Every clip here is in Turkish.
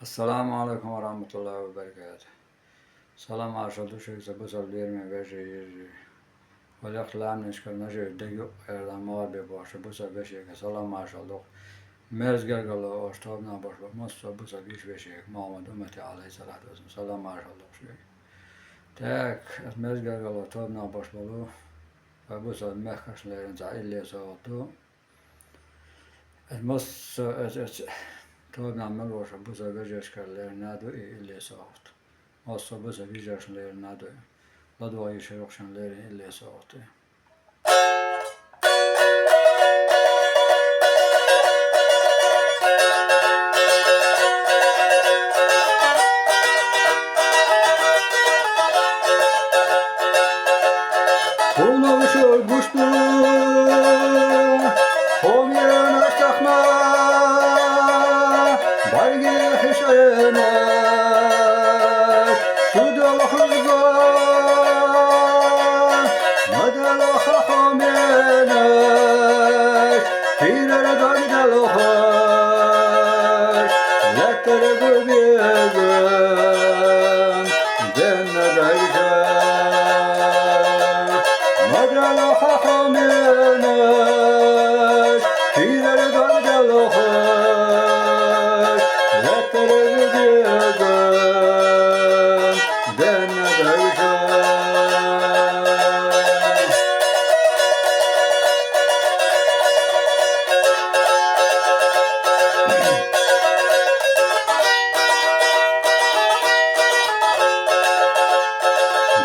Assalamu alaikum wa rahmatullahi wa barakatuh. Salam arşadı şeyse bu sallerime ve şeyir. Olaklam neşkar neşir degu erdan muhabbe başı bu sabah şey salam arşadı. Mezger galı ortamına başla. Masa bu sabah iş ve şey Muhammed ümmeti aleyhissalatu vesselam. Salam arşadı şey. Tek mezger galı ortamına başladı. Ve bu sabah mehkaşlerin zahille sağdı. Masa Tobna melosha buza vejeshkarler nado ille saat. Masa buza vejeshkarler nado. Ladwa yeshrokshanler ille saat. Ona uşur kuştu. Homyen aştakna. Bargi hişayene. Şudal hızga. Madal hahamene. Pirere dagdal hoş. Lettere gubiyezem. Denne dagdal. Madal hahamene. Pirere dagdal hoş. Lettere gubiyezem. Denne dagdal.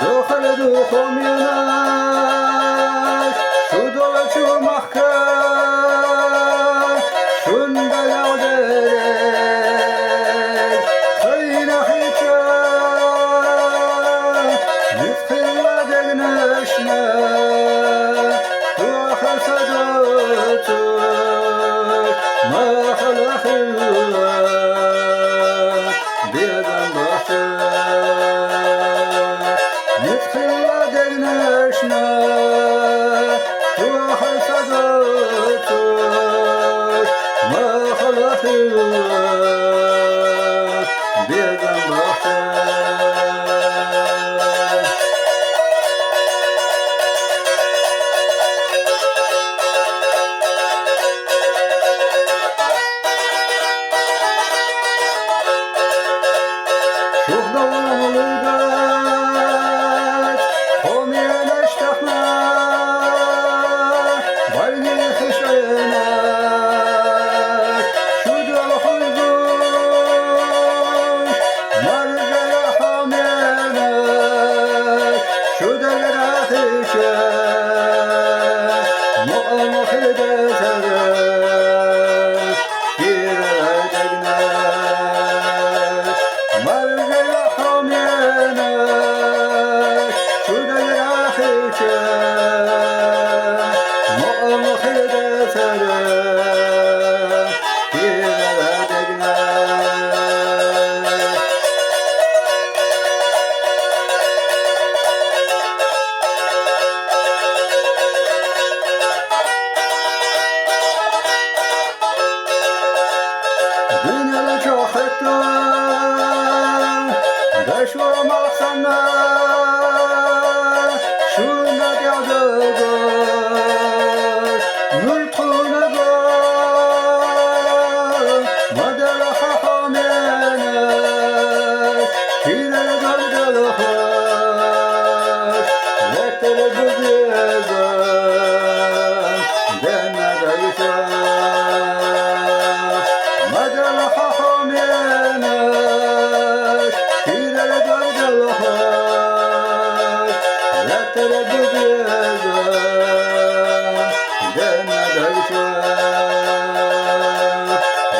Dokhal dukhom yanar, shudol chumakha, shunda yauderek, khayna hicha, nifkhilla degnashna, tuakhal sadotu, makhal khilla, biadan bakhta. Nifkhilla degnashna, tuakhal sadotu, makhal khilla, biadan bakhta. Dünyada çok ettim, beşvamak sana, şuna geldik, yurtuna gel, madara hahamene, kire gölgel hoş, lettere güzezem, dene dayışam. Madal hahamene, pirere gölgel hoş, lettere güzezem, dene dayışam,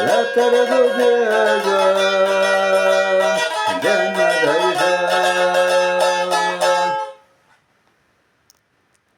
lettere güzezem.